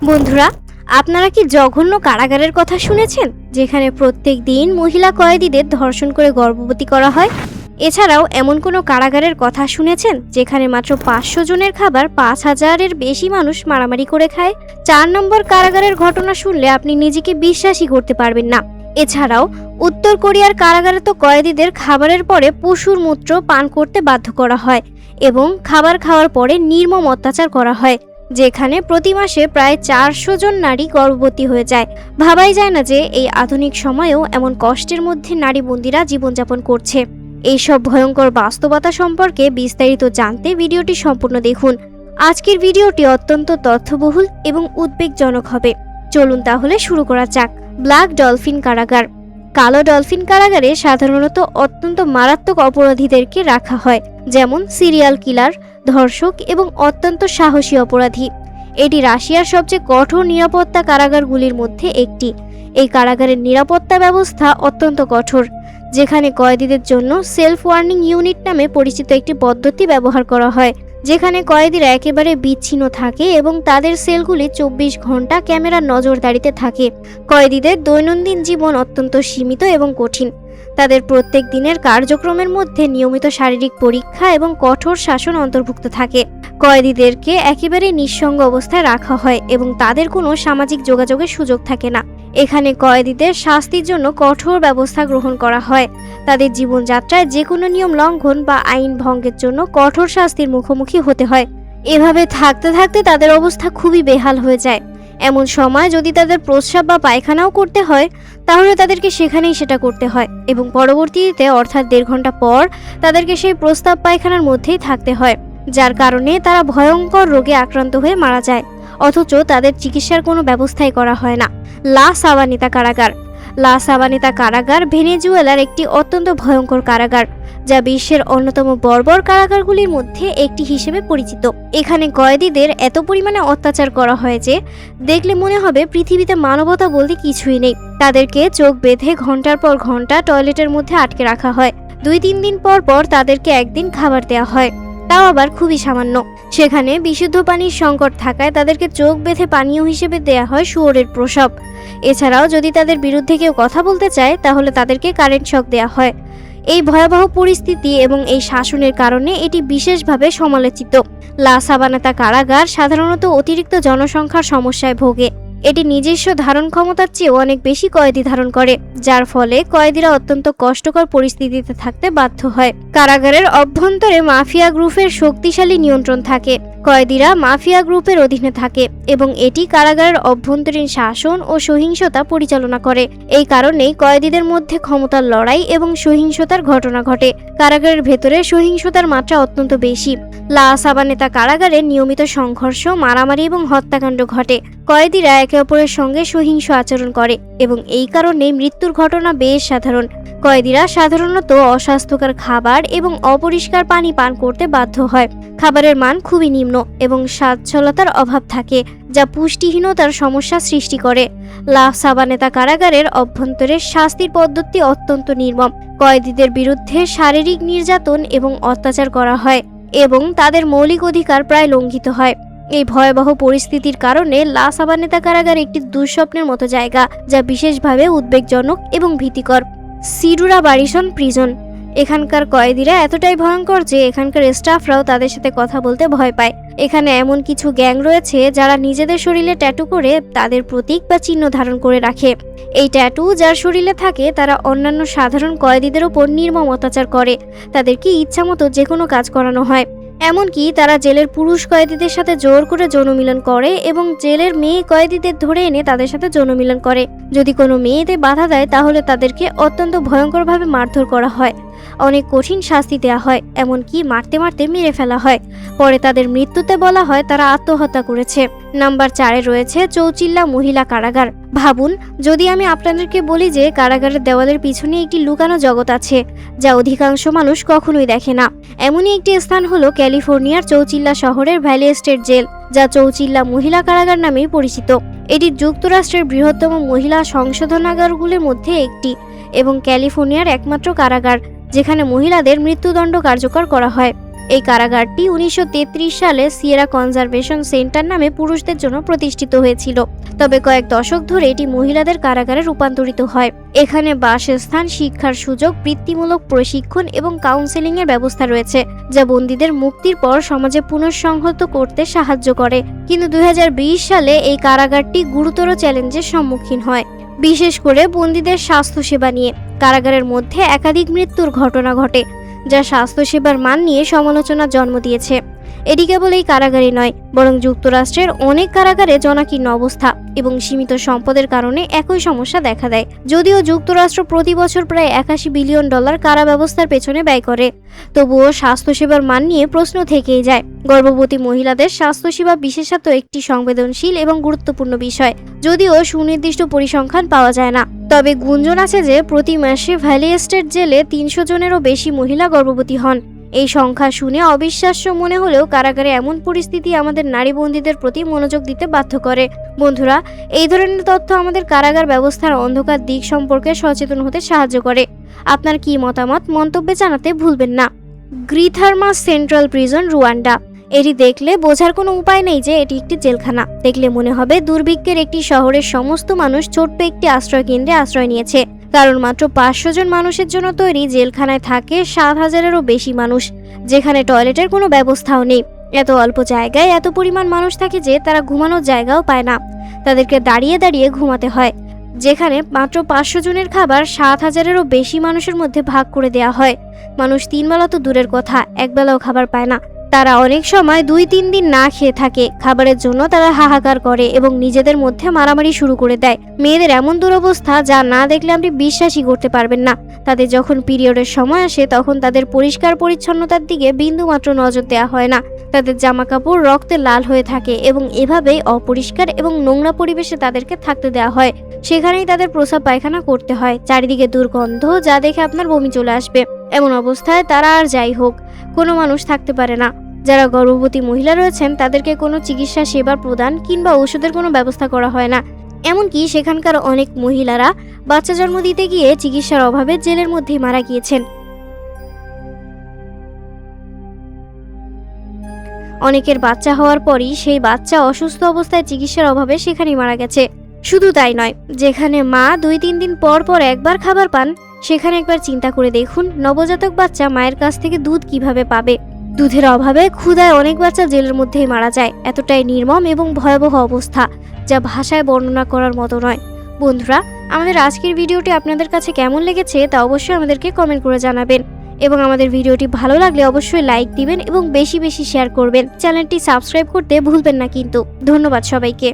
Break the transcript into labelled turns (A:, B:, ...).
A: বন্ধুরা, আপনারা কি জঘন্য কারাগারের কথা শুনেছেন, যেখানে প্রত্যেক দিন মহিলা কয়েদিদের ধর্ষণ করে গর্ভবতী করা হয়? এছাড়াও এমন কোনো কারাগারের কথা শুনেছেন যেখানে মাত্র 500 জনের খাবার 5000-এর বেশি মানুষ মারামারি করে খায়? 4 নম্বর কারাগারের ঘটনা শুনলে আপনি নিজেকে বিশ্বাসই করতে পারবেন না। এছাড়াও উত্তর কোরিয়ার কারাগারে তো কয়েদিদের খাবারের পরে পশুর মূত্র পান করতে বাধ্য করা হয় এবং খাবার খাওয়ার পরে নির্মম অত্যাচার করা হয়, যেখানে প্রতি মাসে প্রায় 400 জন নারী গর্ভবতী হয়ে যায়। ভাবাই যায় না যে এই আধুনিক সময়েও এমন কষ্টের মধ্যে নারী বন্দীরা জীবনযাপন করছে। এইসব ভয়ঙ্কর বাস্তবতা সম্পর্কে বিস্তারিত জানতে ভিডিওটি সম্পূর্ণ দেখুন। আজকের ভিডিওটি অত্যন্ত তথ্যবহুল এবং উদ্বেগজনক হবে। চলুন তাহলে শুরু করা যাক। ব্ল্যাক ডলফিন কারাগার। কালো ডলফিন কারাগারে সাধারণত অত্যন্ত মারাত্মক অপরাধীদেরকে রাখা হয়, যেমন সিরিয়াল কিলার, ধর্ষক এবং অত্যন্ত সাহসী অপরাধী। এটি রাশিয়ার সবচেয়ে কঠোর নিরাপত্তা কারাগারগুলির মধ্যে একটি। এই কারাগারের নিরাপত্তা ব্যবস্থা অত্যন্ত কঠোর, যেখানে কয়েদিদের জন্য সেলফ ওয়ার্নিং ইউনিট নামে পরিচিত একটি পদ্ধতি ব্যবহার করা হয়, যেখানে কয়েদিরা একেবারে বিচ্ছিন্ন থাকে এবং তাদের সেলগুলি 24 ঘন্টা ক্যামেরার নজরদারিতে থাকে। কয়েদিদের দৈনন্দিন জীবন অত্যন্ত সীমিত এবং কঠিন। তাদের প্রত্যেক দিনের কার্যক্রমের মধ্যে নিয়মিত শারীরিক পরীক্ষা এবং কঠোর শাসন অন্তর্ভুক্ত থাকে। কয়েদিদেরকে একেবারে নিঃসঙ্গ অবস্থায় রাখা হয় এবং তাদের কোনো সামাজিক যোগাযোগের সুযোগ থাকে না। এখানে কয়েদিদের শাস্তির জন্য কঠোর ব্যবস্থা গ্রহণ করা হয়। তাদের জীবনযাত্রায় যে কোনো নিয়ম লঙ্ঘন বা আইন ভঙ্গের জন্য কঠোর শাস্তির মুখোমুখি হতে হয়। এভাবে থাকতে থাকতে তাদের অবস্থা খুবই বেহাল হয়ে যায়। এমন সময় যদি তাদের প্রস্রাব বা পায়খানাও করতে হয়, তাহলে তাদেরকে সেখানেই সেটা করতে হয় এবং পরবর্তীতে অর্থাৎ 1.5 ঘন্টা পর তাদেরকে সেই প্রস্রাব পায়খানার মধ্যেই থাকতে হয়, যার কারণে তারা ভয়ঙ্কর রোগে আক্রান্ত হয়ে মারা যায়। অথচ তাদের চিকিৎসার কোনো ব্যবস্থাই করা হয় না। লা সাবানিতা কারাগার। লা সাবানিতা কারাগার ভেনেজুয়েলার একটি অত্যন্ত ভয়ঙ্কর কারাগার, যা বিশ্বের অন্যতম বর্বর কারাগারগুলির মধ্যে একটি হিসেবে পরিচিত। এখানে কয়েদিদের এত পরিমাণে অত্যাচার করা হয় যে দেখলে মনে হবে পৃথিবীতে মানবতা বলতে কিছুই নেই। তাদেরকে চোখ বেঁধে ঘন্টার পর ঘন্টা টয়লেটের মধ্যে আটকে রাখা হয়। 2-3 দিন পর পর তাদেরকে একদিন খাবার দেওয়া হয়, তাও আবার খুবই সামান্য। সেখানে বিশুদ্ধ পানির সংকট থাকায় তাদেরকে চোখ বেঁধে পানীয় হিসেবে দেয়া হয় শুয়োরের প্রসব। এছাড়াও যদি তাদের বিরুদ্ধে কেউ কথা বলতে চায়, তাহলে তাদেরকে কারেন্ট শক দেয়া হয়। এই ভয়াবহ পরিস্থিতি এবং এই শাসনের কারণে এটি বিশেষভাবে সমালোচিত। লা সাবানাতা কারাগার সাধারণত অতিরিক্ত জনসংখ্যার সমস্যায় ভোগে। এটি নিজস্ব ধারণ ক্ষমতার চেয়েও অনেক বেশি কয়েদি ধারণ করে, যার ফলে কয়েদিরা অত্যন্ত কষ্টকর পরিস্থিতিতে থাকতে বাধ্য হয়। কারাগারের অভ্যন্তরে মাফিয়া গ্রুপের শক্তিশালী নিয়ন্ত্রণ থাকে। কয়েদিরা মাফিয়া গ্রুপের অধীনে থাকে এবং এটি কারাগারের অভ্যন্তরীণ শাসন ও সহিংসতা পরিচালনা করে। এই কারণেই কয়েদিদের মধ্যে ক্ষমতার লড়াই এবং সহিংসতার ঘটনা ঘটে। কারাগারের ভেতরে সহিংসতার মাত্রা অত্যন্ত বেশি। লা সাবানেতা কারাগারে নিয়মিত সংঘর্ষ, মারামারি এবং হত্যাকাণ্ড ঘটে। কয়েদিরা একে অপরের সঙ্গে সহিংস আচরণ করে এবং এই কারণে মৃত্যুর ঘটনা বেশ সাধারণ। কয়েদিরা সাধারণত অস্বাস্থ্যকর খাবার এবং অপরিষ্কার পানি পান করতে বাধ্য হয়। খাবারের মান খুবই নিম্ন এবং স্বাচ্ছলতার অভাব থাকে, যা পুষ্টিহীনতার সমস্যা সৃষ্টি করে। লা সাবানেতা কারাগারের অভ্যন্তরে শাস্তির পদ্ধতি অত্যন্ত নির্মম। কয়েদিদের বিরুদ্ধে শারীরিক নির্যাতন এবং অত্যাচার করা হয় এবং তাদের মৌলিক অধিকার প্রায় লঙ্ঘিত হয়। এই ভয়াবহ পরিস্থিতির কারণে লা সাবানেতা কারাগার একটি দুঃস্বপ্নের মতো জায়গা, যা বিশেষভাবে উদ্বেগজনক এবং ভীতিকর। সিডুরা বারিসন প্রিজন। এখানকার কয়েদিরা এতটাই ভয়ঙ্কর যে এখানকার স্টাফরাও তাদের সাথে কথা বলতে ভয় পায়। এখানে এমন কিছু গ্যাং রয়েছে যারা নিজেদের শরীরে ট্যাটু করে তাদের প্রতীক বা চিহ্ন ধারণ করে রাখে। এই ট্যাটু যার শরীরে থাকে তারা অন্যান্য সাধারণ কয়েদিদের ওপর নির্মম অত্যাচার করে। তাদেরকে ইচ্ছামতো যে কোনো কাজ করানো হয়। এমনকি তারা জেলের পুরুষ কয়েদিদের সাথে জোর করে যৌনমিলন করে এবং জেলের মেয়ে কয়েদিদের ধরে এনে তাদের সাথে যৌনমিলন করে। যদি কোনো মেয়েতে বাধা দেয়, তাহলে তাদেরকে অত্যন্ত ভয়ঙ্করভাবে মারধর করা হয়। অনেক কঠিন শাস্তি দেওয়া হয়, এমনকি মারতে মারতে মেরে ফেলা হয়। পরে তাদের মৃত্যুতে বলা হয় তারা আত্মহত্যা করেছে। নাম্বার 4-এ রয়েছে চৌচিল্লা মহিলা কারাগার। ভাবুন, যদি আমি আপনাদেরকে বলি যে কারাগারের দেওয়ালের পিছনে একটি লুকানো জগৎ আছে, যা অধিকাংশ মানুষ কখনোই দেখে না। এমনই একটি স্থান হলো ক্যালিফোর্নিয়ার চৌচিল্লা শহরের ভ্যালি স্টেট জেল, যা চৌচিল্লা মহিলা কারাগার নামেই পরিচিত। এটি যুক্তরাষ্ট্রের বৃহত্তম মহিলা সংশোধনাগারগুলির মধ্যে একটি এবং ক্যালিফোর্নিয়ার একমাত্র কারাগার যেখানে মহিলাদের মৃত্যুদণ্ড কার্যকর করা হয়। এই কারাগারটি 1933 সালে সিয়েরা কনজারভেশন সেন্টার নামে পুরুষদের জন্য প্রতিষ্ঠিত হয়েছিল। তবে কয়েক দশক ধরে এটি মহিলাদের কারাগারে রূপান্তরিত হয়। এখানে বাসস্থান, শিক্ষার সুযোগ, বৃত্তিমূলক প্রশিক্ষণ এবং কাউন্সেলিং এর ব্যবস্থা রয়েছে, যা বন্দীদের মুক্তির পর সমাজে পুনঃসংহত করতে সাহায্য করে। কিন্তু 2020 সালে এই কারাগারটি গুরুতর চ্যালেঞ্জের সম্মুখীন হয়, বিশেষ করে বন্দীদের স্বাস্থ্যসেবা নিয়ে। কারাগারের মধ্যে একাধিক মৃত্যুর ঘটনা ঘটে, যা স্বাস্থ্যসেবার মান নিয়ে সমালোচনার জন্ম দিয়েছে। এটি কেবল এই কারাগারই নয়, বরং যুক্তরাষ্ট্রের অনেক কারাগারে জনাকীর্ণ অবস্থা এবং সীমিত সম্পদের কারণে একই সমস্যা দেখা দেয়। যদিও যুক্তরাষ্ট্র প্রতি বছর প্রায় $81 বিলিয়ন কারা ব্যবস্থার পেছনে ব্যয় করে, তবুও স্বাস্থ্যসেবার মান নিয়ে প্রশ্ন থেকেই যায়। গর্ভবতী মহিলাদের স্বাস্থ্যসেবা বিশেষত একটি সংবেদনশীল এবং গুরুত্বপূর্ণ বিষয়, যদিও সুনির্দিষ্ট পরিসংখ্যান পাওয়া যায় না। তবে গুঞ্জন আছে যে প্রতি মাসে ভ্যালি এস্টেট জেলে 300 জনেরও বেশি মহিলা গর্ভবতী হন। এই সংখ্যা শুনে অবিশ্বাস্য মনে হলেও কারাগারে এমন পরিস্থিতি আমাদের নারী বন্দীদের প্রতি মনোযোগ দিতে বাধ্য করে। বন্ধুরা, এই ধরনের তথ্য আমাদের কারাগার ব্যবস্থার অন্ধকার দিক সম্পর্কে সচেতন হতে সাহায্য করে। আপনার কি মতামত মন্তব্যে জানাতে ভুলবেন না। গ্রিথার্মা সেন্ট্রাল প্রিজন, রুয়ান্ডা। এটি দেখলে বোঝার কোনো উপায় নেই যে এটি একটি জেলখানা। দেখলে মনে হবে দুর্ভিক্ষের একটি শহরের সমস্ত মানুষ ছোট্ট একটি আশ্রয় কেন্দ্রে আশ্রয় নিয়েছে, কারণ মাত্র 500 জন মানুষের জন্য তৈরি জেলখানায় থাকে 7,000-এরও বেশি মানুষ, যেখানে টয়লেটের কোনো ব্যবস্থাও নেই। এত অল্প জায়গায় এত পরিমাণ মানুষ থাকে যে তারা ঘুমানোর জায়গাও পায় না। তাদেরকে দাঁড়িয়ে দাঁড়িয়ে ঘুমাতে হয়, যেখানে মাত্র 500 জনের খাবার 7,000-এরও বেশি মানুষের মধ্যে ভাগ করে দেওয়া হয়। মানুষ 3 বেলা তো দূরের কথা, এক বেলাও খাবার পায় না। তারা অনেক সময় 2-3 দিন না খেয়ে থাকে। খাবারের জন্য তারা হাহাকার করে এবং নিজেদের মধ্যে মারামারি শুরু করে দেয়। মেয়েদের এমন দুরবস্থা যা না দেখলে আপনি বিশ্বাসই করতে পারবেন না। তাদের যখন পিরিয়ডের সময় আসে তখন তাদের পরিষ্কার পরিচ্ছন্নতার দিকে বিন্দুমাত্র নজর দেওয়া হয় না। তাদের জামা কাপড় রক্তে লাল হয়ে থাকে এবং এভাবেই অপরিষ্কার এবং নোংরা পরিবেশে তাদেরকে থাকতে দেওয়া হয়। সেখানেই তাদের প্রস্রাব পায়খানা করতে হয়। চারিদিকে দুর্গন্ধ, যা দেখে আপনার বমি চলে আসবে। এমন অবস্থায় তারা আর যাই হোক কোনো মানুষ থাকতে পারে না। যারা গর্ভবতী মহিলা রয়েছেন তাদেরকে কোনো চিকিৎসা সেবা প্রদান কিংবা ওষুধের কোনো ব্যবস্থা করা হয় না। এমনকি সেখানকার অনেক মহিলারা বাচ্চা জন্ম দিতে গিয়ে চিকিৎসার অভাবে জেলের মধ্যেই মারা গিয়েছেন। অনেকের বাচ্চা হওয়ার পরই সেই বাচ্চা অসুস্থ অবস্থায় চিকিৎসার অভাবে সেখানেই মারা গেছে। শুধু তাই নয়, যেখানে মা 2-3 দিন পর পর একবার খাবার পান, সেখানে একবার চিন্তা করে দেখুন নবজাতক বাচ্চা মায়ের কাছ থেকে দুধ কিভাবে পাবে। দুধের অভাবে ক্ষুধায় অনেক বাচ্চা জেলের মধ্যেই মারা যায়। এতটাই নির্মম এবং ভয়াবহ অবস্থা, যা ভাষায় বর্ণনা করার মতো নয়। বন্ধুরা, আমাদের আজকের ভিডিওটি আপনাদের কাছে কেমন লেগেছে তা অবশ্যই আমাদেরকে কমেন্ট করে জানাবেন, এবং আমাদের ভিডিওটি ভালো লাগলে অবশ্যই লাইক দিবেন এবং বেশি বেশি শেয়ার করবেন। চ্যানেলটি সাবস্ক্রাইব করতে ভুলবেন না কিন্তু। ধন্যবাদ সবাইকে।